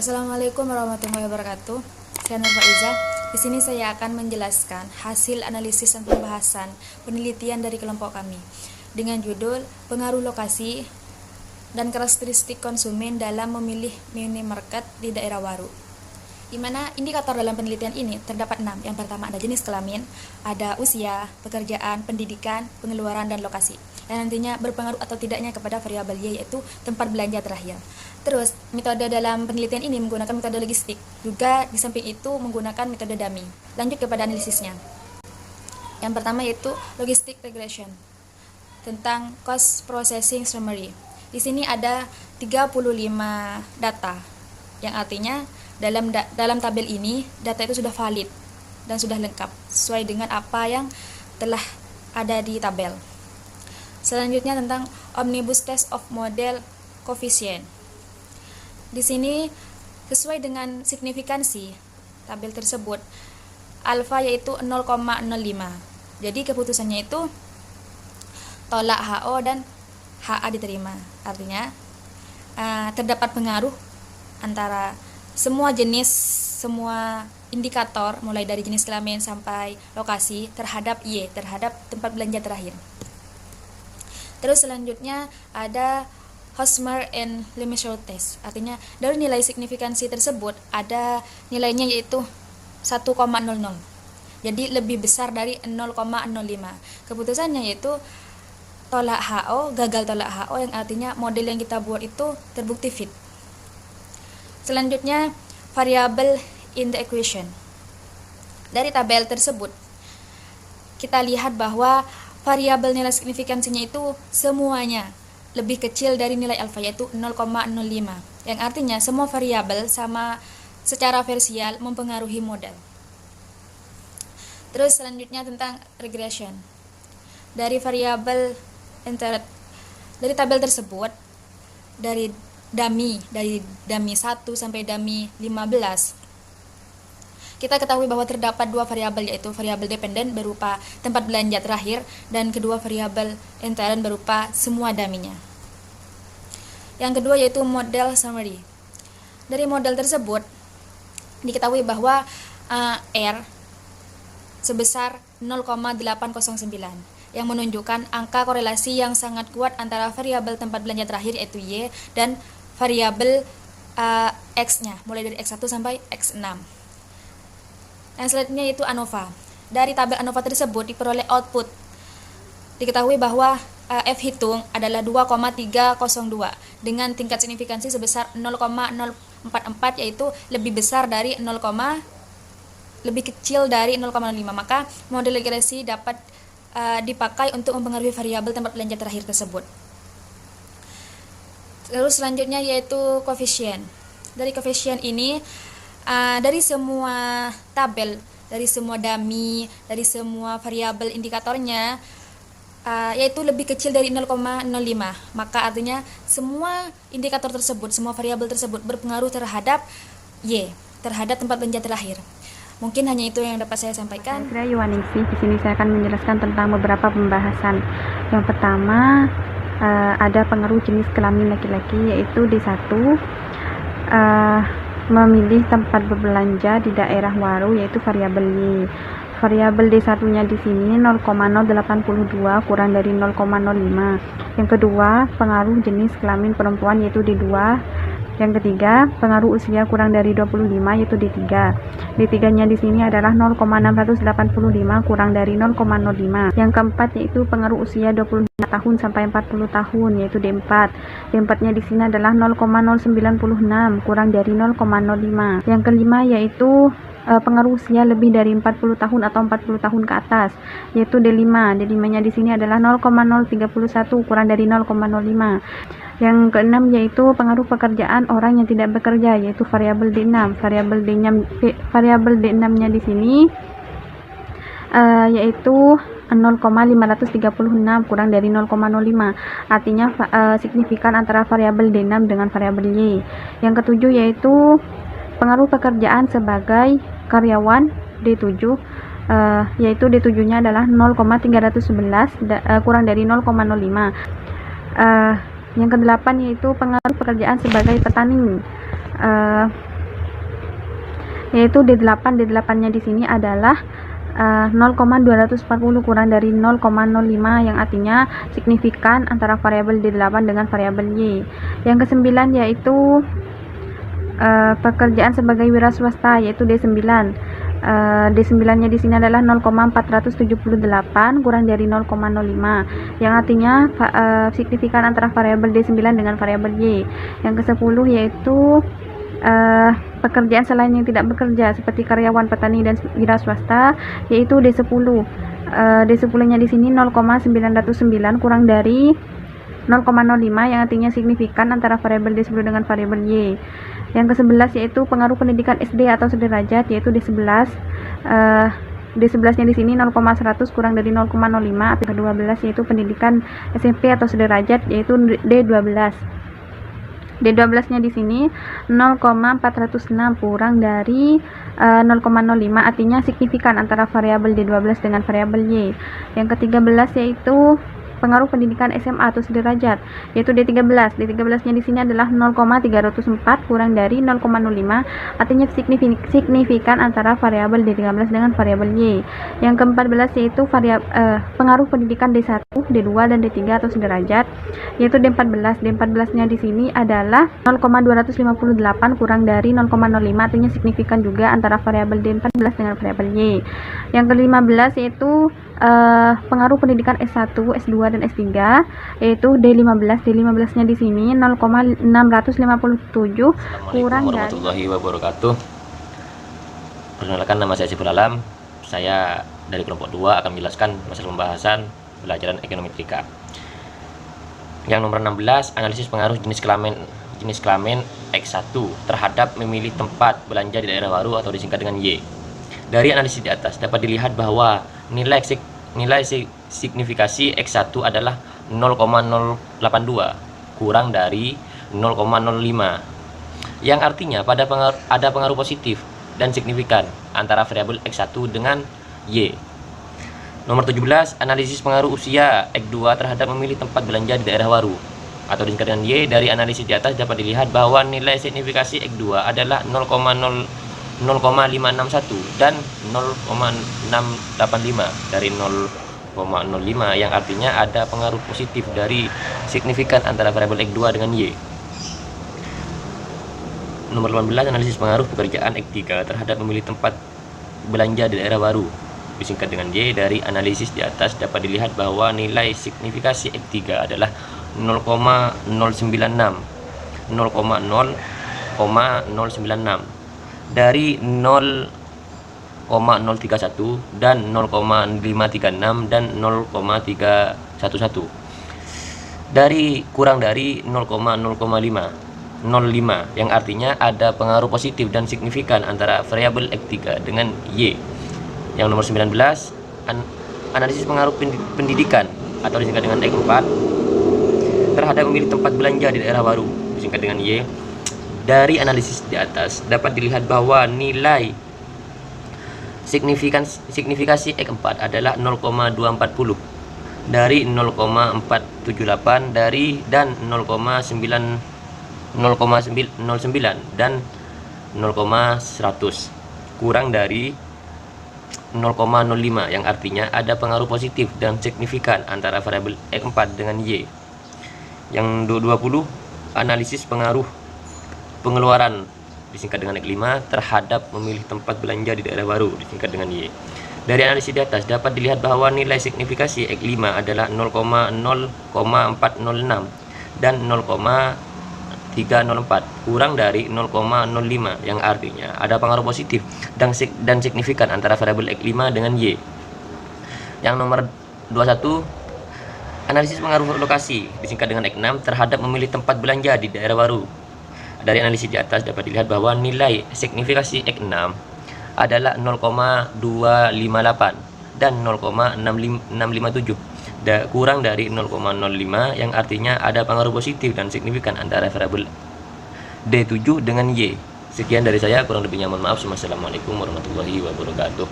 Assalamualaikum warahmatullahi wabarakatuh. Saya Nur Faiza. Di sini saya akan menjelaskan hasil analisis dan pembahasan penelitian dari kelompok kami dengan judul pengaruh lokasi dan karakteristik konsumen dalam memilih minimarket di daerah Waru. Di mana indikator dalam penelitian ini terdapat 6. Yang pertama ada jenis kelamin, ada usia, pekerjaan, pendidikan, pengeluaran, dan lokasi. Yang nantinya berpengaruh atau tidaknya kepada variabel Y, yaitu tempat belanja terakhir. Terus, metode dalam penelitian ini menggunakan metode logistik. Juga di samping itu menggunakan metode dummy. Lanjut kepada analisisnya. Yang pertama yaitu logistic regression tentang cost processing summary. Di sini ada 35 data, yang artinya dalam tabel ini data itu sudah valid dan sudah lengkap sesuai dengan apa yang telah ada di tabel. Selanjutnya tentang omnibus test of model coefficient. Di sini sesuai dengan signifikansi tabel tersebut, alfa yaitu 0,05. Jadi keputusannya itu tolak HO dan HA diterima. Artinya terdapat pengaruh antara semua jenis, semua indikator mulai dari jenis kelamin sampai lokasi terhadap Y, terhadap tempat belanja terakhir. Terus selanjutnya ada Hosmer and Lemaitre test. Artinya dari nilai signifikansi tersebut ada nilainya yaitu 1,00. Jadi lebih besar dari 0,05. Keputusannya yaitu tolak HO, gagal tolak HO, yang artinya model yang kita buat itu terbukti fit. Selanjutnya variable in the equation. Dari tabel tersebut kita lihat bahwa variabel nilai signifikansinya itu semuanya lebih kecil dari nilai alfa yaitu 0,05, yang artinya semua variabel sama secara versial mempengaruhi model. Terus selanjutnya tentang regression. Dari variabel dari tabel tersebut, dari dummy 1 sampai dummy 15, kita ketahui bahwa terdapat dua variabel, yaitu variabel dependen berupa tempat belanja terakhir dan kedua variabel intern berupa semua dummy-nya. Yang kedua yaitu model summary. Dari model tersebut diketahui bahwa R sebesar 0,809 yang menunjukkan angka korelasi yang sangat kuat antara variabel tempat belanja terakhir yaitu Y dan variabel X-nya mulai dari X1 sampai X6. Yang selanjutnya yaitu ANOVA. Dari tabel ANOVA tersebut diperoleh output. Diketahui bahwa F hitung adalah 2,302 dengan tingkat signifikansi sebesar 0,044, yaitu lebih besar dari lebih kecil dari 0,05. Maka model regresi dapat dipakai untuk mempengaruhi variabel tempat belanja terakhir tersebut. Terus selanjutnya yaitu koefisien. Dari koefisien ini dari semua tabel, dari semua dummy, dari semua variabel indikatornya yaitu lebih kecil dari 0,05. Maka artinya semua indikator tersebut, semua variabel tersebut berpengaruh terhadap Y, terhadap tempat belanja terakhir. Mungkin hanya itu yang dapat saya sampaikan. Saya Yuwaningsi. Di sini saya akan menjelaskan tentang beberapa pembahasan. Yang pertama ada pengaruh jenis kelamin laki-laki, yaitu D1 memilih tempat berbelanja di daerah Waru, yaitu variabel Y. Variabel D1-nya di sini 0,082 kurang dari 0,05. Yang kedua, pengaruh jenis kelamin perempuan, yaitu D2. Yang ketiga, pengaruh usia kurang dari 25, yaitu D3. D3-nya di sini adalah 0,685 kurang dari 0,05. Yang keempat yaitu pengaruh usia 25 tahun sampai 40 tahun, yaitu D4. D4-nya di sini adalah 0,096 kurang dari 0,05. Yang kelima yaitu pengaruh usia lebih dari 40 tahun atau 40 tahun ke atas, yaitu D5. D5-nya di sini adalah 0,031 kurang dari 0,05. Yang keenam yaitu pengaruh pekerjaan orang yang tidak bekerja, yaitu variabel D6. Variabel D6-nya di sini yaitu 0,536 kurang dari 0,05. Artinya signifikan antara variabel D6 dengan variabel Y. Yang ketujuh yaitu pengaruh pekerjaan sebagai karyawan D7, yaitu D7-nya adalah 0,311 kurang dari 0,05. Yang kedelapan yaitu pengaruh pekerjaan sebagai petani, yaitu D8. D8-nya di sini adalah 0,240 kurang dari 0,05 yang artinya signifikan antara variabel D8 dengan variabel Y. Yang ke-9 yaitu pekerjaan sebagai wira swasta, yaitu D9. D9-nya di sini adalah 0,478 kurang dari 0,05 yang artinya signifikan antara variabel D9 dengan variabel Y. Yang ke-10 yaitu pekerjaan selain yang tidak bekerja seperti karyawan, petani, dan wira swasta, yaitu D10. D10-nya di sini 0,909 kurang dari 0,05 yang artinya signifikan antara variabel D10 dengan variabel Y. Yang ke-11 yaitu pengaruh pendidikan SD atau sederajat, yaitu D11. D11-nya di sini 0,100 kurang dari 0,05. Yang ke-12 yaitu pendidikan SMP atau sederajat, yaitu D12. D12-nya di sini 0,406 kurang dari 0,05 artinya signifikan antara variabel D12 dengan variabel Y. Yang ke-13 yaitu pengaruh pendidikan SMA atau sederajat, yaitu D13. D13-nya di sini adalah 0,304 kurang dari 0,05 artinya signifikan antara variabel D13 dengan variabel Y. Yang ke-14 yaitu pengaruh pendidikan D1, D2 dan D3 atau sederajat, yaitu D14. D14-nya di sini adalah 0,258 kurang dari 0,05 artinya signifikan juga antara variabel D14 dengan variabel Y. Yang ke-15 yaitu pengaruh pendidikan S1, S2 dan S3, yaitu D15. D15-nya di sini 0,657 kurang dari. Warahmatullahi wabarakatuh. Perkenalkan, nama saya Siful Alam. Saya dari kelompok 2 akan menjelaskan masalah pembahasan pelajaran ekonometrika. Yang nomor 16, analisis pengaruh jenis kelamin X1 terhadap memilih tempat belanja di daerah baru atau disingkat dengan Y. Dari analisis di atas dapat dilihat bahwa nilai signifikasi X1 adalah 0,082 kurang dari 0,05 yang artinya ada pengaruh positif dan signifikan antara variabel X1 dengan Y. Nomor 17, analisis pengaruh usia X2 terhadap memilih tempat belanja di daerah baru atau disingkat dengan Y. Dari analisis di atas dapat dilihat bahwa nilai signifikasi X2 adalah 0,561 dan 0,685 dari 0,05 yang artinya ada pengaruh positif dari signifikan antara variabel X2 dengan Y. Nomor 18, analisis pengaruh pekerjaan X3 terhadap memilih tempat belanja di daerah baru disingkat dengan Y. Dari analisis di atas dapat dilihat bahwa nilai signifikasi X3 adalah 0,096 dari 0,031 dan 0,536 dan 0,311 dari kurang dari 0,05 yang artinya ada pengaruh positif dan signifikan antara variabel X3 dengan Y. Yang nomor 19, analisis pengaruh pendidikan atau disingkat dengan X4 terhadap memilih tempat belanja di daerah baru disingkat dengan Y. Dari analisis di atas dapat dilihat bahwa nilai signifikasi X4 adalah 0,240 dari 0,478 dari dan 0,09 dan 0,100 kurang dari 0,05 yang artinya ada pengaruh positif dan signifikan antara variabel X4 dengan Y. Yang 20, analisis pengaruh pengeluaran disingkat dengan X5 terhadap memilih tempat belanja di daerah baru disingkat dengan Y. Dari analisis di atas dapat dilihat bahwa nilai signifikasi X5 adalah 0,406 dan 0,304 kurang dari 0,05 yang artinya ada pengaruh positif dan signifikan antara variabel X5 dengan Y. Yang nomor 21, analisis pengaruh lokasi disingkat dengan X6 terhadap memilih tempat belanja di daerah baru. Dari analisis di atas dapat dilihat bahwa nilai signifikasi X6 adalah 0,258 dan 0,657 kurang dari 0,05 yang artinya ada pengaruh positif dan signifikan antara variabel D7 dengan Y. Sekian dari saya, kurang lebihnya mohon maaf. Wassalamualaikum warahmatullahi wabarakatuh.